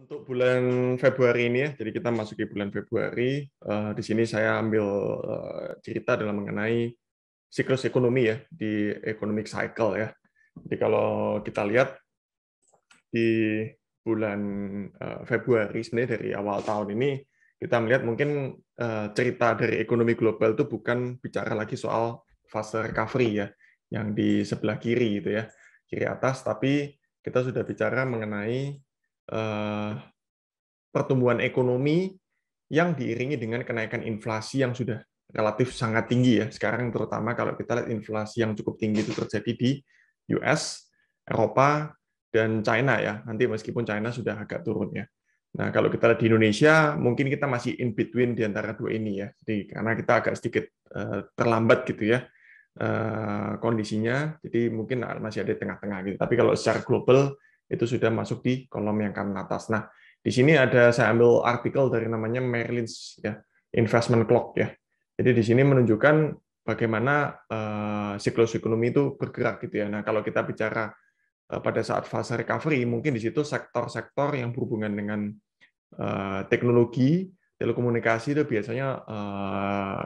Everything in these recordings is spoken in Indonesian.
Untuk bulan Februari ini ya, jadi kita masuki bulan Februari. Di sini saya ambil cerita dalam mengenai siklus ekonomi ya, di economic cycle ya. Jadi kalau kita lihat di bulan Februari sebenarnya dari awal tahun ini kita melihat mungkin cerita dari ekonomi global itu bukan bicara lagi soal fase recovery ya, yang di sebelah kiri itu ya, kiri atas, tapi kita sudah bicara mengenai pertumbuhan ekonomi yang diiringi dengan kenaikan inflasi yang sudah relatif sangat tinggi ya. Sekarang terutama kalau kita lihat inflasi yang cukup tinggi itu terjadi di US, Eropa, dan China ya. Nanti meskipun China sudah agak turun ya. Nah, kalau kita lihat di Indonesia, mungkin kita masih in between di antara dua ini ya. Jadi karena kita agak sedikit terlambat gitu ya kondisinya, jadi mungkin masih ada di tengah-tengah gitu. Tapi kalau secara global itu sudah masuk di kolom yang kanan atas. Nah, di sini saya ambil artikel dari namanya Merlin's ya, Investment Clock ya. Jadi di sini menunjukkan bagaimana siklus ekonomi itu bergerak gitu ya. Nah, kalau kita bicara pada saat fase recovery, mungkin di situ sektor-sektor yang berhubungan dengan teknologi, telekomunikasi itu biasanya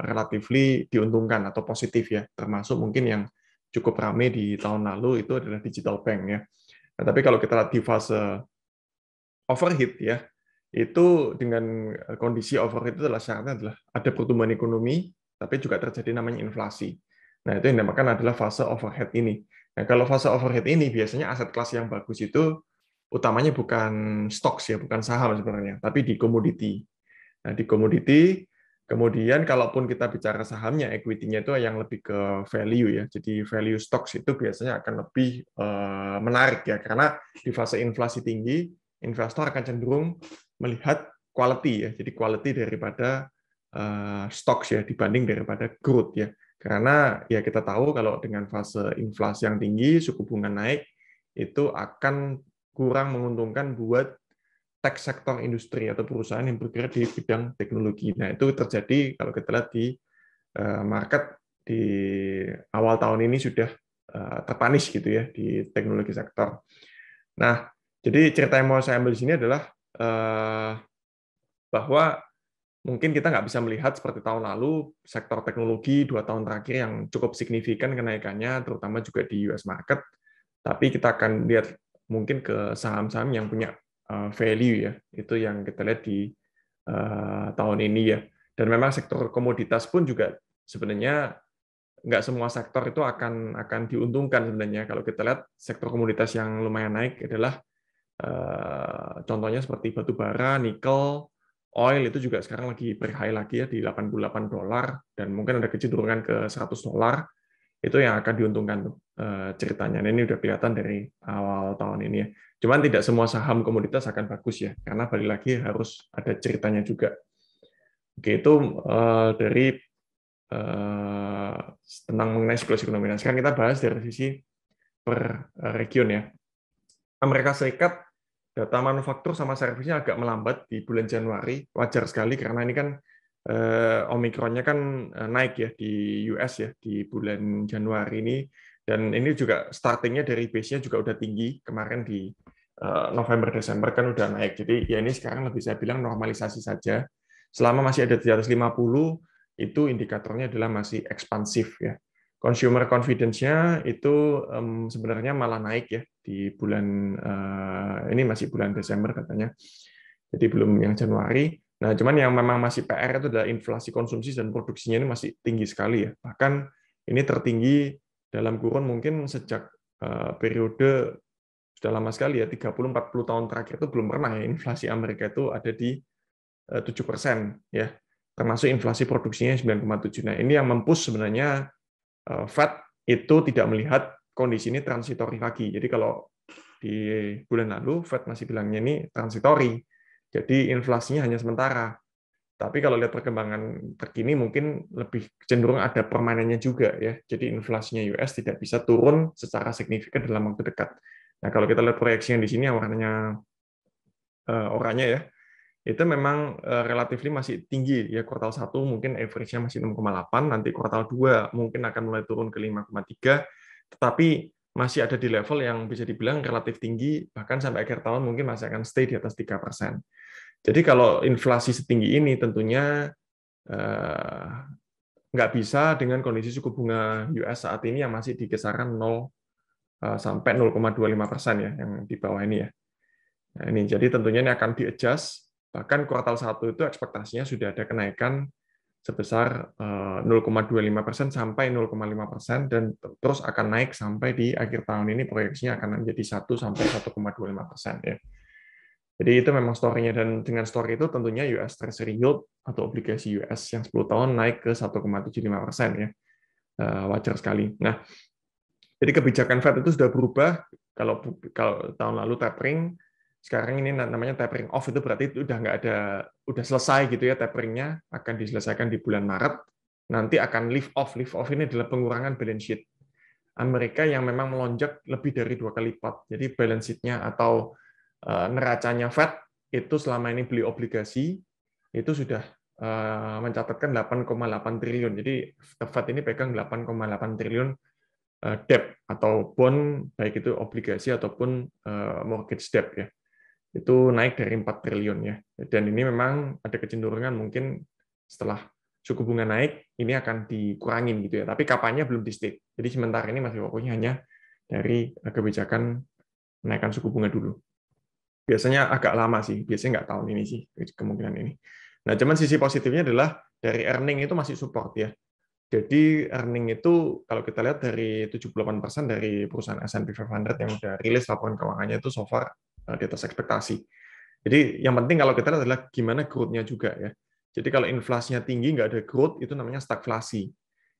relatively diuntungkan atau positif ya, termasuk mungkin yang cukup ramai di tahun lalu itu adalah digital bank ya. Nah, tapi kalau kita lihat di fase overheat ya, itu dengan kondisi overheat itu adalah syaratnya adalah ada pertumbuhan ekonomi, tapi juga terjadi namanya inflasi. Nah, itu yang dinamakan adalah fase overhead ini. Nah, kalau fase overhead ini biasanya aset kelas yang bagus itu utamanya bukan stocks ya, bukan saham sebenarnya, tapi di komoditi. Nah, di komoditi, kemudian kalaupun kita bicara sahamnya, equity-nya itu yang lebih ke value ya. Jadi value stocks itu biasanya akan lebih menarik ya, karena di fase inflasi tinggi, investor akan cenderung melihat quality ya. Jadi quality daripada stocks ya dibanding daripada growth ya. Karena ya kita tahu kalau dengan fase inflasi yang tinggi, suku bunga naik, itu akan kurang menguntungkan buat tech sektor industri atau perusahaan yang bergerak di bidang teknologi. Nah, itu terjadi kalau kita lihat di market di awal tahun ini sudah terpanis gitu ya di teknologi sektor. Nah, jadi cerita yang mau saya ambil di sini adalah bahwa mungkin kita nggak bisa melihat seperti tahun lalu sektor teknologi 2 tahun terakhir yang cukup signifikan kenaikannya, terutama juga di US market. Tapi kita akan lihat mungkin ke saham-saham yang punya value ya, itu yang kita lihat di tahun ini ya. Dan memang sektor komoditas pun juga sebenarnya nggak semua sektor itu akan diuntungkan sebenarnya. Kalau kita lihat sektor komoditas yang lumayan naik adalah contohnya seperti batu bara, nikel, oil itu juga sekarang lagi berhigh lagi ya di $88 dan mungkin ada kecenderungan ke $100. Itu yang akan diuntungkan tuh ceritanya. Nah, ini udah kelihatan dari awal tahun ini ya. Cuman tidak semua saham komoditas akan bagus ya, karena balik lagi harus ada ceritanya juga. Oke, itu dari tentang mengenai siklus ekonomi. Nah, sekarang kita bahas dari sisi per region ya. Amerika Serikat data manufaktur sama servisnya agak melambat di bulan Januari, wajar sekali karena ini kan Omikronnya kan naik ya di US ya di bulan Januari ini, dan ini juga startingnya dari base-nya juga udah tinggi kemarin di November Desember kan udah naik, jadi ya ini sekarang lebih saya bilang normalisasi saja. Selama masih ada di atas 50 itu indikatornya adalah masih ekspansif ya. Consumer confidence-nya itu sebenarnya malah naik ya di bulan ini masih bulan Desember katanya. Jadi belum yang Januari. Nah, cuman yang memang masih PR itu adalah inflasi konsumsi dan produksinya ini masih tinggi sekali ya. Bahkan ini tertinggi dalam kurun mungkin sejak periode sudah lama sekali ya, 30-40 tahun terakhir itu belum pernah ya inflasi Amerika itu ada di 7% ya. Termasuk inflasi produksinya 9,7. Nah, ini yang mempush sebenarnya Fed itu tidak melihat kondisi ini transitori lagi. Jadi kalau di bulan lalu Fed masih bilangnya ini transitori, jadi inflasinya hanya sementara. Tapi kalau lihat perkembangan terkini mungkin lebih cenderung ada permanennya juga ya. Jadi inflasinya US tidak bisa turun secara signifikan dalam waktu dekat. Nah, kalau kita lihat proyeksi yang di sini yang warnanya oranye ya, itu memang relatif masih tinggi ya. Kuartal 1 mungkin average-nya masih 6,8, nanti kuartal 2 mungkin akan mulai turun ke 5,3, tetapi masih ada di level yang bisa dibilang relatif tinggi, bahkan sampai akhir tahun mungkin masih akan stay di atas 3%. Jadi kalau inflasi setinggi ini tentunya nggak bisa dengan kondisi suku bunga US saat ini yang masih di kisaran 0 sampai 0,25% ya, yang di bawah ini ya. Nah, ini jadi tentunya ini akan di-adjust, bahkan kuartal 1 itu ekspektasinya sudah ada kenaikan sebesar 0,25% sampai 0,5% dan terus akan naik sampai di akhir tahun ini proyeksinya akan menjadi 1 sampai 1,25% ya. Jadi itu memang story-nya, dan dengan story itu tentunya US Treasury Yield atau obligasi US yang 10 tahun naik ke 1,75% ya. Wajar sekali. Nah, jadi kebijakan Fed itu sudah berubah. Kalau tahun lalu tapering, sekarang ini namanya tapering off, itu berarti itu udah selesai gitu ya, taperingnya akan diselesaikan di bulan Maret. Nanti akan lift off. Lift off ini adalah pengurangan balance sheet Amerika yang memang melonjak lebih dari 2 kali lipat. Jadi balance sheet-nya atau neracanya Fed itu selama ini beli obligasi itu sudah mencatatkan 8,8 triliun. Jadi Fed ini pegang 8,8 triliun debt atau bond, baik itu obligasi ataupun mortgage debt ya. Itu naik dari 4 triliun ya. Dan ini memang ada kecenderungan mungkin setelah suku bunga naik ini akan dikurangin gitu ya. Tapi kapannya belum di state. Jadi sementara ini masih fokusnya hanya dari kebijakan menaikkan suku bunga dulu. Biasanya agak lama sih, biasanya nggak tahun ini sih, kemungkinan ini. Nah, cuman sisi positifnya adalah dari earning itu masih support ya. Jadi earning itu kalau kita lihat dari 78% dari perusahaan S&P 500 yang udah rilis laporan keuangannya itu so far di atas ekspektasi. Jadi yang penting kalau kita lihat adalah gimana growth-nya juga ya. Jadi kalau inflasinya tinggi nggak ada growth itu namanya stagflasi.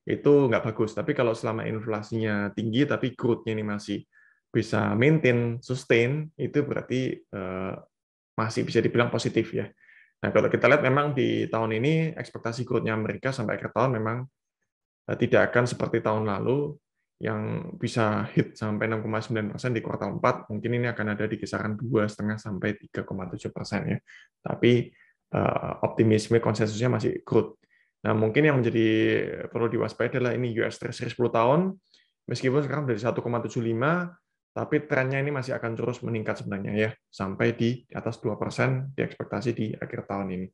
Itu nggak bagus. Tapi kalau selama inflasinya tinggi tapi growth-nya ini masih bisa maintain, sustain, itu berarti masih bisa dibilang positif ya. Nah, kalau kita lihat memang di tahun ini ekspektasi growth-nya Amerika sampai akhir tahun memang tidak akan seperti tahun lalu yang bisa hit sampai 6,9% di kuartal 4, mungkin ini akan ada di kisaran 2,5 sampai 3,7% ya. Tapi optimisme konsensusnya masih growth. Nah, mungkin yang menjadi perlu diwaspadai adalah ini US Treasury 10 tahun, meskipun sekarang dari 1,75, tapi trennya ini masih akan terus meningkat sebenarnya ya, sampai di atas 2% diekspektasi di akhir tahun ini.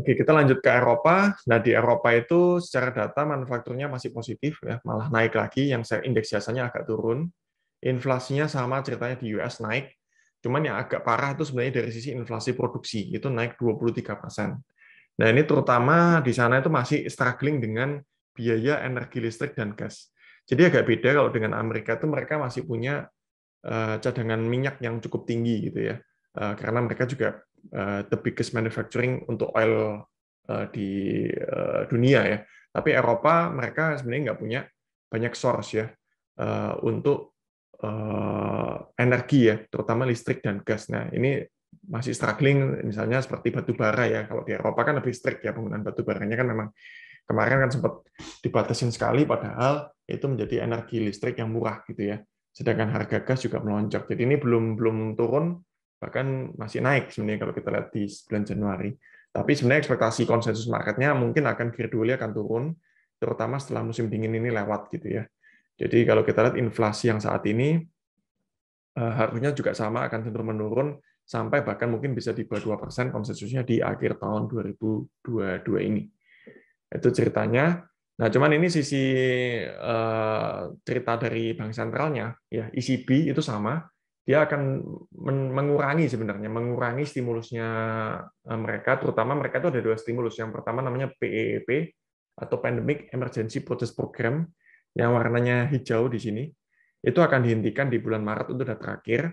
Oke, kita lanjut ke Eropa. Nah, di Eropa itu secara data manufakturnya masih positif ya, malah naik lagi, yang indeks jasanya agak turun. Inflasinya sama ceritanya di US naik, cuman yang agak parah itu sebenarnya dari sisi inflasi produksi, itu naik 23%. Nah, ini terutama di sana itu masih struggling dengan biaya energi listrik dan gas. Jadi agak beda kalau dengan Amerika itu mereka masih punya cadangan minyak yang cukup tinggi gitu ya. Karena mereka juga the biggest manufacturing untuk oil di dunia ya. Tapi Eropa mereka sebenarnya nggak punya banyak source ya untuk energi ya, terutama listrik dan gas. Nah, ini masih struggling misalnya seperti batu bara ya. Kalau di Eropa kan lebih strict ya penggunaan batu baranya, kan memang kemarin kan sempat dibatasin sekali, padahal itu menjadi energi listrik yang murah gitu ya. Sedangkan harga gas juga melonjak. Jadi ini belum turun, bahkan masih naik sebenarnya kalau kita lihat di bulan Januari. Tapi sebenarnya ekspektasi konsensus marketnya mungkin akan gradually akan turun, terutama setelah musim dingin ini lewat gitu ya. Jadi kalau kita lihat inflasi yang saat ini harusnya juga sama akan cenderung menurun sampai bahkan mungkin bisa di bawah 2% konsensusnya di akhir tahun 2022 ini. Itu ceritanya. Nah, cuman ini sisi cerita dari bank sentralnya, ya ECB itu sama, dia akan mengurangi stimulusnya mereka, terutama mereka itu ada 2 stimulus. Yang pertama namanya PEP atau Pandemic Emergency Purchase Program, yang warnanya hijau di sini, itu akan dihentikan di bulan Maret untuk terakhir.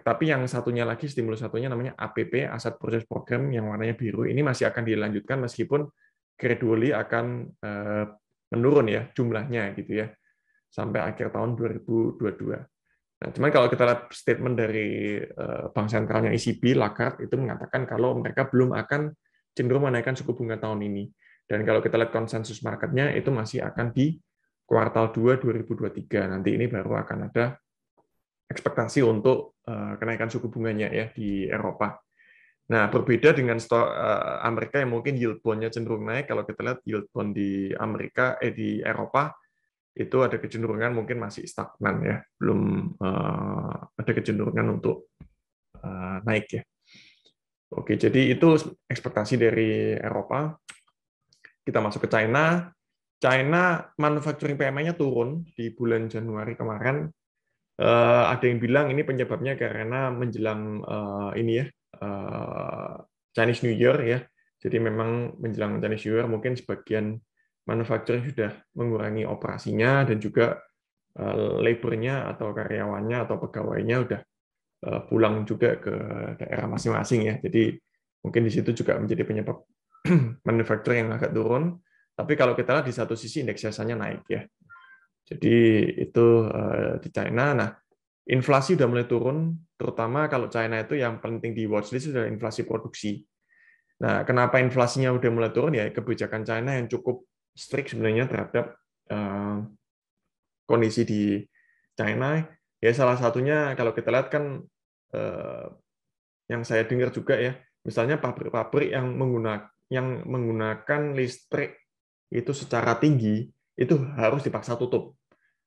Tapi yang satunya lagi, stimulus satunya namanya APP, Asset Purchase Program, yang warnanya biru, ini masih akan dilanjutkan meskipun gradually akan menurun ya jumlahnya gitu ya sampai akhir tahun 2022. Nah, cuman kalau kita lihat statement dari bank sentralnya ECB, Lagarde itu mengatakan kalau mereka belum akan cenderung menaikkan suku bunga tahun ini. Dan kalau kita lihat konsensus marketnya itu masih akan di kuartal 2 2023. Nanti ini baru akan ada ekspektasi untuk kenaikan suku bunganya ya di Eropa. Nah, berbeda dengan Amerika yang mungkin yield bond-nya cenderung naik, kalau kita lihat yield bond di di Eropa itu ada kecenderungan mungkin masih stagnan ya, belum ada kecenderungan untuk naik ya. Oke, jadi itu ekspektasi dari Eropa. Kita masuk ke China. China manufacturing PMI-nya turun di bulan Januari kemarin. Ada yang bilang ini penyebabnya karena menjelang ini ya Chinese New Year ya. Jadi memang menjelang Chinese New Year mungkin sebagian manufacturing sudah mengurangi operasinya dan juga labor-nya atau karyawannya atau pegawainya udah pulang juga ke daerah masing-masing ya. Jadi mungkin di situ juga menjadi penyebab manufacturing yang agak turun. Tapi kalau kita lihat di satu sisi indeks jasanya naik ya. Jadi itu di China. Nah, inflasi sudah mulai turun, terutama kalau China itu yang penting di watchlist adalah inflasi produksi. Nah, kenapa inflasinya udah mulai turun ya? Kebijakan China yang cukup strict sebenarnya terhadap kondisi di China. Ya salah satunya kalau kita lihat kan yang saya dengar juga ya, misalnya pabrik-pabrik yang menggunakan listrik itu secara tinggi itu harus dipaksa tutup.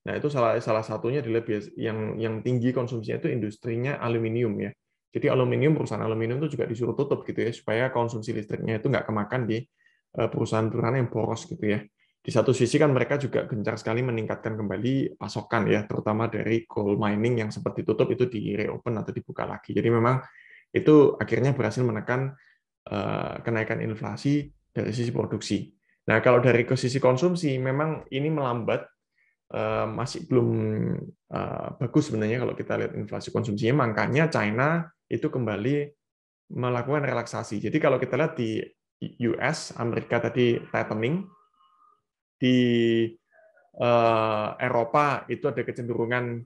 Nah, itu salah satunya adalah yang tinggi konsumsinya itu industrinya aluminium ya. Jadi perusahaan aluminium itu juga disuruh tutup gitu ya, supaya konsumsi listriknya itu nggak kemakan di perusahaan-perusahaan yang boros gitu ya. Di satu sisi kan mereka juga gencar sekali meningkatkan kembali pasokan ya, terutama dari coal mining yang sempat ditutup itu di reopen atau dibuka lagi. Jadi memang itu akhirnya berhasil menekan kenaikan inflasi dari sisi produksi. Nah, kalau dari ke sisi konsumsi, memang ini melambat, masih belum bagus sebenarnya kalau kita lihat inflasi konsumsinya. Makanya China itu kembali melakukan relaksasi. Jadi kalau kita lihat di US, Amerika tadi tightening, di Eropa itu ada kecenderungan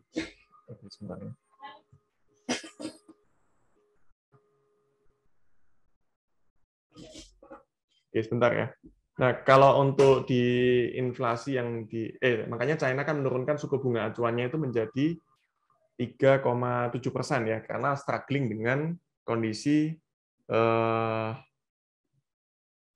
Oke, sebentar ya. Nah, kalau untuk di inflasi makanya China kan menurunkan suku bunga acuannya itu menjadi 3,7% ya, karena struggling dengan kondisi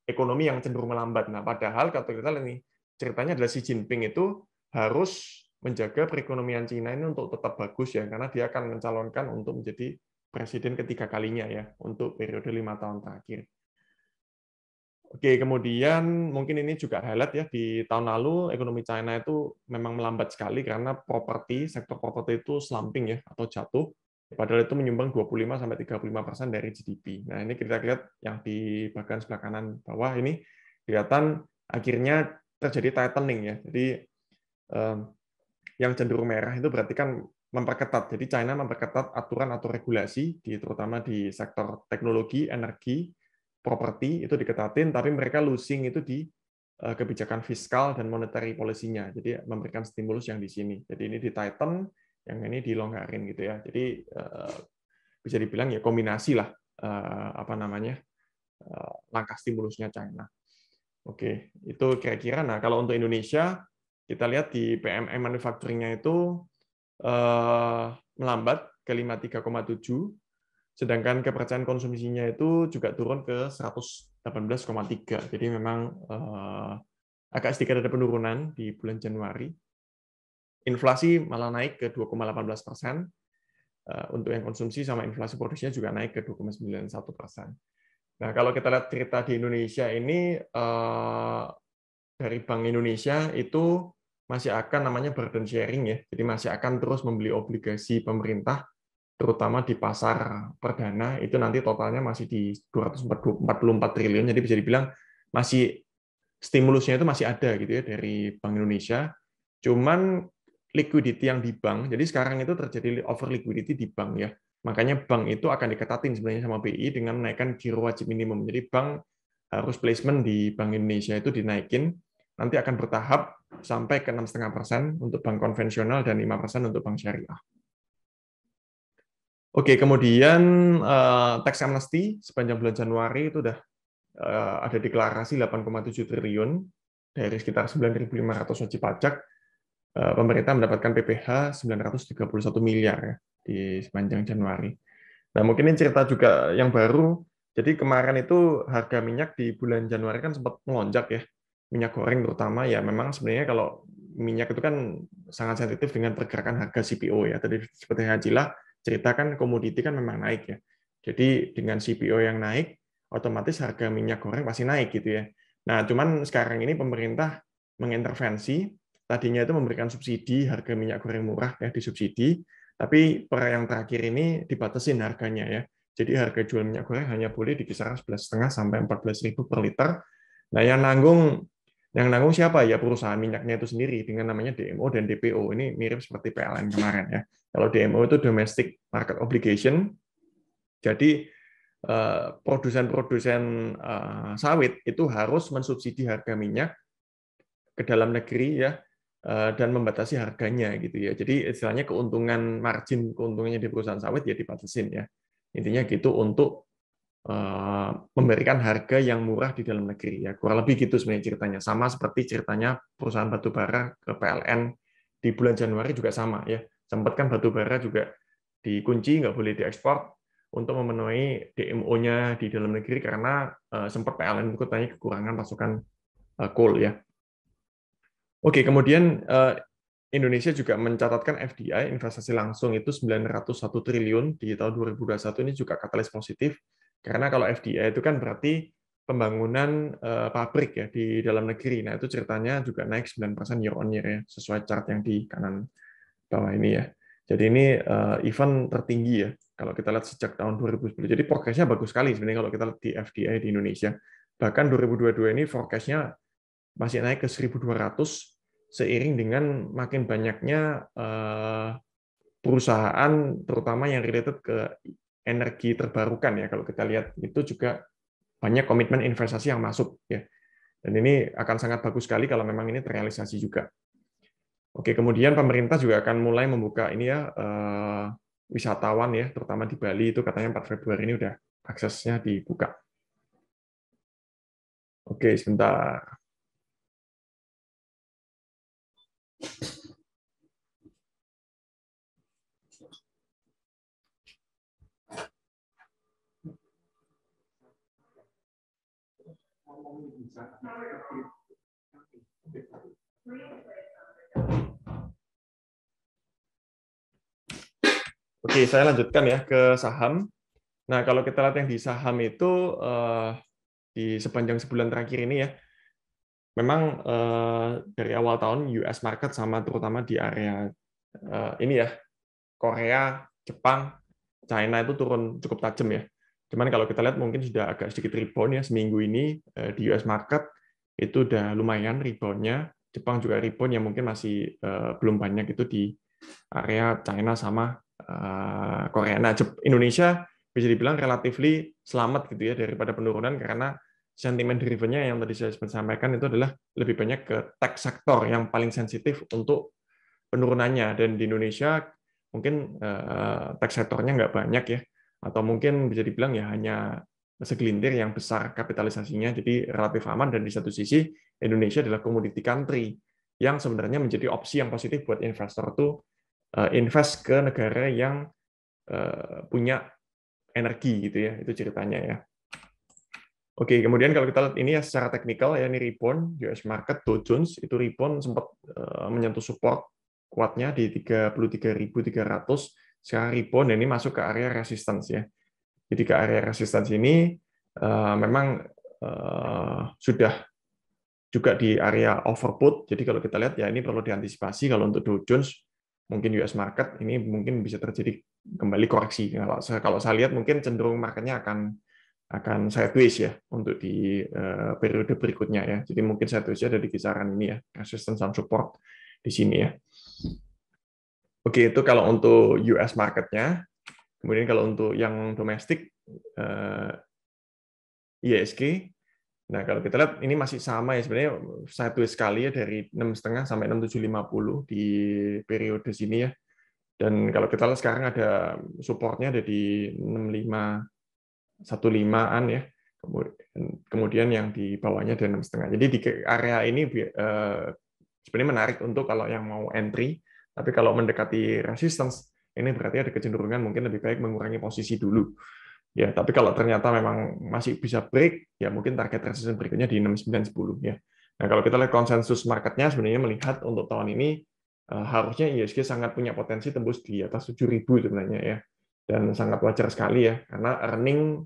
ekonomi yang cenderung melambat. Nah, padahal kalau kita lihat nih, ceritanya adalah Xi Jinping itu harus menjaga perekonomian Cina ini untuk tetap bagus ya, karena dia akan mencalonkan untuk menjadi presiden ketiga kalinya ya, untuk periode 5 tahun terakhir. Oke, kemudian mungkin ini juga highlight ya, di tahun lalu ekonomi China itu memang melambat sekali karena sektor properti itu slumping ya, atau jatuh, padahal itu menyumbang 25-35% dari GDP. Nah, ini kita lihat yang di bagian sebelah kanan bawah ini kelihatan akhirnya terjadi tightening ya. Jadi yang cenderung merah itu berarti kan memperketat. Jadi China memperketat aturan atau regulasi, terutama di sektor teknologi, energi, properti itu diketatin, tapi mereka losing itu di kebijakan fiskal dan monetary policy-nya. Jadi memberikan stimulus yang di sini. Jadi ini di tighten, yang ini dilonggarin gitu ya. Jadi bisa dibilang ya kombinasi lah langkah stimulusnya China. Oke, itu kira-kira. Nah, kalau untuk Indonesia kita lihat di PMI manufacturing-nya itu melambat ke 53,7. Sedangkan kepercayaan konsumsinya itu juga turun ke 118,3. Jadi memang agak sedikit ada penurunan di bulan Januari. Inflasi malah naik ke 2,18%. Untuk yang konsumsi sama inflasi produksinya juga naik ke 2,91%. Nah, kalau kita lihat cerita di Indonesia ini, dari Bank Indonesia itu masih akan namanya burden sharing ya. Jadi masih akan terus membeli obligasi pemerintah, terutama di pasar perdana, itu nanti totalnya masih di 244 triliun, jadi bisa dibilang masih stimulusnya itu masih ada gitu ya dari Bank Indonesia. Cuman liquidity yang di bank, jadi sekarang itu terjadi over liquidity di bank ya. Makanya bank itu akan diketatin sebenarnya sama BI dengan menaikkan giro wajib minimum. Jadi bank harus placement di Bank Indonesia itu dinaikin, nanti akan bertahap sampai ke 6,5% untuk bank konvensional dan 5% untuk bank syariah. Oke, kemudian tax amnesty sepanjang bulan Januari itu udah ada deklarasi 8,7 triliun dari sekitar 9.500 wajib pajak. Pemerintah mendapatkan PPh 931 miliar ya di sepanjang Januari. Nah, mungkin ini cerita juga yang baru, Jadi kemarin itu harga minyak di bulan Januari kan sempat melonjak ya. Minyak goreng terutama ya memang sebenarnya kalau minyak itu kan sangat sensitif dengan pergerakan harga CPO ya. Tadi seperti Hajilah ceritakan komoditi kan memang naik ya. Jadi dengan CPO yang naik, otomatis harga minyak goreng pasti naik gitu ya. Nah, cuman sekarang ini pemerintah mengintervensi, tadinya itu memberikan subsidi harga minyak goreng murah ya disubsidi, tapi per yang terakhir ini dibatasin harganya ya. Jadi harga jual minyak goreng hanya boleh di kisaran 11,5 sampai 14.000 per liter. Nah, yang nanggung siapa? Ya perusahaan minyaknya itu sendiri dengan namanya DMO dan DPO. Ini mirip seperti PLN kemarin ya. Kalau DMO itu Domestic Market Obligation. Jadi produsen-produsen sawit itu harus mensubsidi harga minyak ke dalam negeri ya, dan membatasi harganya gitu ya. Jadi istilahnya keuntungannya di perusahaan sawit ya dibatasin ya. Intinya gitu untuk memberikan harga yang murah di dalam negeri ya. Kurang lebih gitu sebenarnya ceritanya. Sama seperti ceritanya perusahaan batubara ke PLN di bulan Januari juga sama ya. Sempat kan batubara juga dikunci, nggak boleh diekspor untuk memenuhi DMO-nya di dalam negeri karena sempat PLN itu tanya kekurangan pasokan coal ya. Oke, kemudian Indonesia juga mencatatkan FDI, investasi langsung itu 901 triliun di tahun 2021, ini juga katalis positif. Karena kalau FDI itu kan berarti pembangunan pabrik ya di dalam negeri. Nah, itu ceritanya juga naik 9% year on year ya, sesuai chart yang di kanan bawah ini ya. Jadi ini event tertinggi ya kalau kita lihat sejak tahun 2010. Jadi forecast-nya bagus sekali sebenarnya kalau kita lihat di FDI di Indonesia. Bahkan 2022 ini forecast-nya masih naik ke 1.200 seiring dengan makin banyaknya perusahaan terutama yang related ke energi terbarukan ya. Kalau kita lihat itu juga banyak komitmen investasi yang masuk ya. Dan ini akan sangat bagus sekali kalau memang ini terrealisasi juga. Oke, kemudian pemerintah juga akan mulai membuka ini ya wisatawan ya, terutama di Bali itu katanya 4 Februari ini udah aksesnya dibuka. Oke, sebentar. Oke, saya lanjutkan ya ke saham. Nah, kalau kita lihat yang di saham itu di sepanjang sebulan terakhir ini ya, memang dari awal tahun US market sama terutama di area ini ya, Korea, Jepang, China itu turun cukup tajam ya. Cuman kalau kita lihat mungkin sudah agak sedikit rebound ya seminggu ini di US market itu udah lumayan reboundnya. Jepang juga rebound yang mungkin masih belum banyak itu di area China sama Korea. Nah, Indonesia bisa dibilang relatifly selamat gitu ya daripada penurunan karena sentimen driven-nya yang tadi saya sampaikan itu adalah lebih banyak ke tech sektor yang paling sensitif untuk penurunannya, dan di Indonesia mungkin tech sektornya nggak banyak ya, atau mungkin bisa dibilang ya hanya segelintir yang besar kapitalisasinya, jadi relatif aman. Dan di satu sisi Indonesia adalah commodity country yang sebenarnya menjadi opsi yang positif buat investor tuh invest ke negara yang punya energi gitu ya, itu ceritanya ya. Oke, kemudian kalau kita lihat ini ya secara teknikal ya, ini rebound US market Dow Jones itu rebound sempat menyentuh support kuatnya di 33.300, sekarang rebound dan ini masuk ke area resistance ya. Jadi ke area resistance ini memang sudah juga di area overbought. Jadi kalau kita lihat ya ini perlu diantisipasi kalau untuk Dow Jones mungkin US market ini mungkin bisa terjadi kembali koreksi. Kalau saya lihat mungkin cenderung marketnya akan sideways ya untuk di periode berikutnya ya. Jadi mungkin sideways ada di kisaran ini ya, resistance and support di sini ya. Oke, itu kalau untuk US marketnya. Kemudian kalau untuk yang domestik ISG, nah kalau kita lihat ini masih sama ya sebenarnya sideways sekali ya dari 6,5 sampai 6.750 di periode sini ya. Dan kalau kita lihat sekarang ada supportnya ada di 6.515-an ya. Kemudian yang di bawahnya ada 6,5. Jadi di area ini sebenarnya menarik untuk kalau yang mau entry, tapi kalau mendekati resistance, ini berarti ada kecenderungan mungkin lebih baik mengurangi posisi dulu. Ya, tapi kalau ternyata memang masih bisa break, ya mungkin target resistance berikutnya di 6910 ya. Nah, kalau kita lihat konsensus marketnya sebenarnya melihat untuk tahun ini harusnya IHSG sangat punya potensi tembus di atas 7.000 sebenarnya ya. Dan sangat wajar sekali ya, karena earning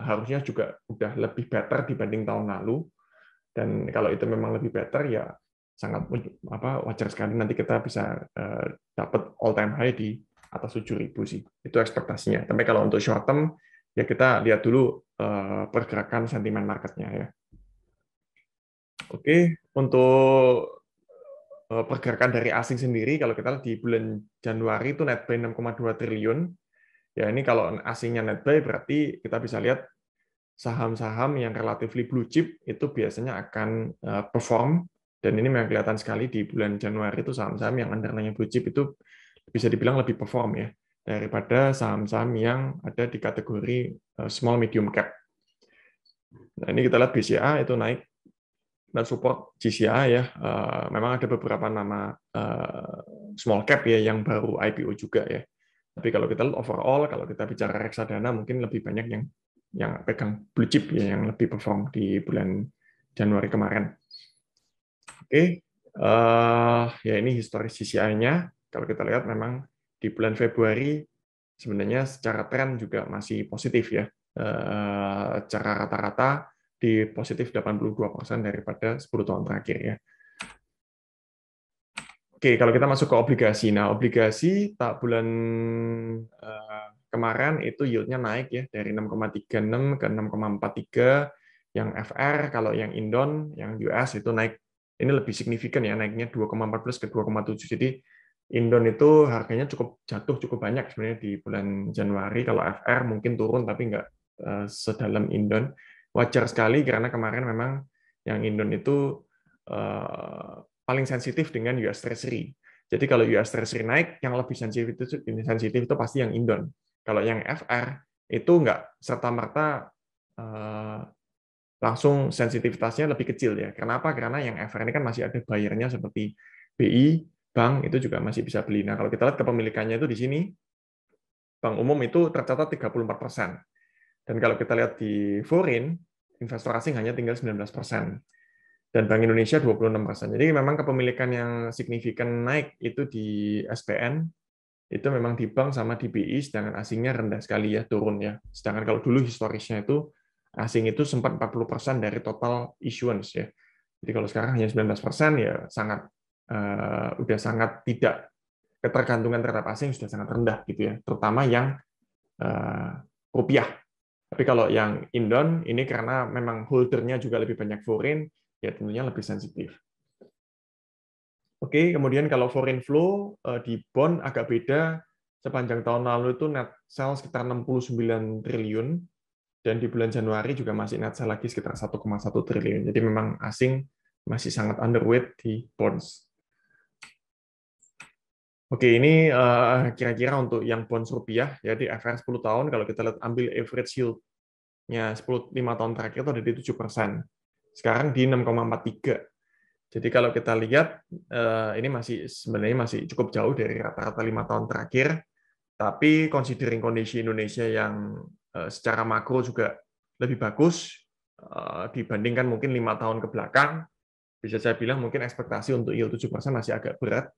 harusnya juga udah lebih better dibanding tahun lalu. Dan kalau itu memang lebih better ya sangat wajar sekali nanti kita bisa dapat all time high di atas 7.000 sih. Itu ekspektasinya. Tapi kalau untuk short term, ya kita lihat dulu pergerakan sentimen marketnya ya. Oke, untuk pergerakan dari asing sendiri, kalau kita lihat di bulan Januari itu net buy 6,2 triliun. Ya ini kalau asingnya net buy berarti kita bisa lihat saham-saham yang relatively blue chip itu biasanya akan perform, dan ini memang kelihatan sekali di bulan Januari itu saham-saham yang underlying blue chip itu bisa dibilang lebih perform ya daripada saham-saham yang ada di kategori small medium cap. Nah, ini kita lihat BCA itu naik dan support GCA ya. Memang ada beberapa nama small cap ya yang baru IPO juga ya. Tapi kalau kita lihat overall, kalau kita bicara reksadana mungkin lebih banyak yang pegang blue chip ya, yang lebih perform di bulan Januari kemarin. Oke, ya ini historis GCI-nya. Kalau kita lihat memang di bulan Februari sebenarnya secara tren juga masih positif ya. Secara rata-rata di positif 82% daripada 10 tahun terakhir ya. Oke, kalau kita masuk ke obligasi. Nah, obligasi tak bulan kemarin itu yield-nya naik ya dari 6,36 ke 6,43. Yang FR, kalau yang Indon, yang US itu naik. Ini lebih signifikan ya, naiknya 2,14 ke 2,7. Jadi Indon itu harganya cukup banyak sebenarnya di bulan Januari. Kalau FR mungkin turun tapi nggak sedalam Indon. Wajar sekali karena kemarin memang yang Indon itu paling sensitif dengan US Treasury. Jadi kalau US Treasury naik, yang lebih sensitif itu pasti yang Indon. Kalau yang FR itu nggak serta-merta langsung sensitivitasnya lebih kecil ya. Kenapa? Karena yang FR ini kan masih ada bayarnya seperti BI, bank itu juga masih bisa beli. Nah, kalau kita lihat kepemilikannya itu di sini, bank umum itu tercatat 34%. Dan kalau kita lihat di foreign, investor asing hanya tinggal 19%. Dan Bank Indonesia 26%. Jadi memang kepemilikan yang signifikan naik itu di SPN, itu memang di bank sama di BI, sedangkan asingnya rendah sekali ya, turun ya. Sedangkan kalau dulu historisnya itu, asing itu sempat 40% dari total issuance ya. Jadi kalau sekarang hanya 19% ya udah sangat tidak, ketergantungan terhadap asing sudah sangat rendah gitu ya, terutama yang rupiah. Tapi kalau yang Indon ini karena memang holdernya juga lebih banyak foreign, ya tentunya lebih sensitif. Oke, kemudian kalau foreign flow di bond agak beda. Sepanjang tahun lalu itu net sell sekitar 69 triliun, dan di bulan Januari juga masih net sell lagi sekitar 1,1 triliun. Jadi memang asing masih sangat underweight di bonds. Oke, ini kira-kira untuk yang bonds rupiah, ya di FR 10 tahun, kalau kita lihat ambil average yield-nya 5 tahun terakhir itu ada di 7%. Sekarang di 6,43. Jadi kalau kita lihat ini sebenarnya masih cukup jauh dari rata-rata 5 tahun terakhir, tapi considering kondisi Indonesia yang secara makro juga lebih bagus dibandingkan mungkin 5 tahun ke belakang, bisa saya bilang mungkin ekspektasi untuk yield 7% masih agak berat.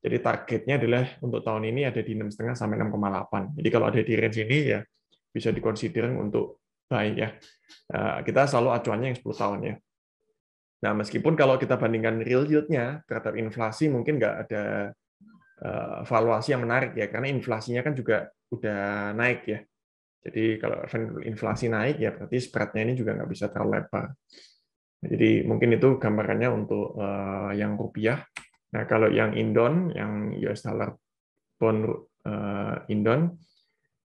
Jadi targetnya adalah untuk tahun ini ada di 6,5 sampai 6,8. Jadi kalau ada di range ini ya bisa dikonsider untuk buy ya. Kita selalu acuannya yang 10 tahun ya. Nah, meskipun kalau kita bandingkan real yield-nya terhadap inflasi mungkin nggak ada valuasi yang menarik ya, karena inflasinya kan juga udah naik ya. Jadi kalau inflasi naik ya berarti spread-nya ini juga nggak bisa terlalu lebar. Jadi mungkin itu gambarannya untuk yang rupiah. Nah, kalau yang Indon, yang US dollar bond Indon,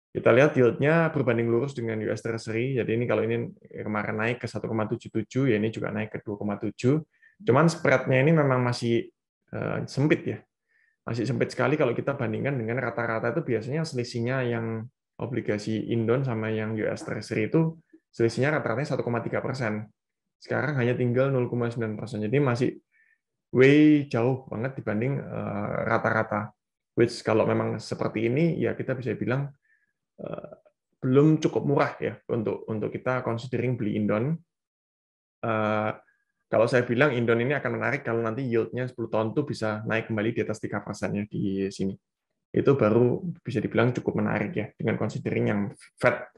kita lihat yield-nya berbanding lurus dengan US Treasury. Jadi ini kalau ini kemarin naik ke 1,77, ya ini juga naik ke 2,7. Cuman spread-nya ini memang masih sempit ya. Masih sempit sekali kalau kita bandingkan dengan rata-rata itu biasanya selisihnya yang obligasi Indon sama yang US Treasury itu selisihnya rata-ratanya 1,3%. Sekarang hanya tinggal 0,9%. Jadi masih way jauh banget dibanding rata-rata. Which kalau memang seperti ini, ya kita bisa bilang belum cukup murah ya untuk kita considering beli Indon. Kalau saya bilang Indon ini akan menarik kalau nanti yield-nya 10 tahun itu bisa naik kembali di atas 3% ya di sini. Itu baru bisa dibilang cukup menarik ya, dengan considering yang Fed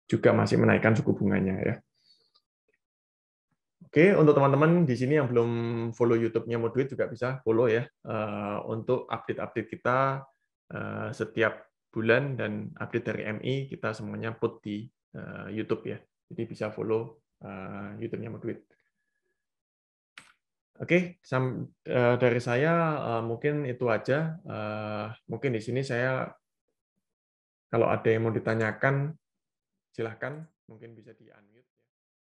juga masih menaikkan suku bunganya ya. Oke, untuk teman-teman di sini yang belum follow YouTube-nya Moduit juga bisa follow ya, untuk update-update kita setiap bulan, dan update dari MI kita semuanya put di YouTube ya. Jadi bisa follow YouTube-nya Moduit. Oke, dari saya mungkin itu aja. Mungkin di sini saya, kalau ada yang mau ditanyakan, silahkan, mungkin bisa di-unmute.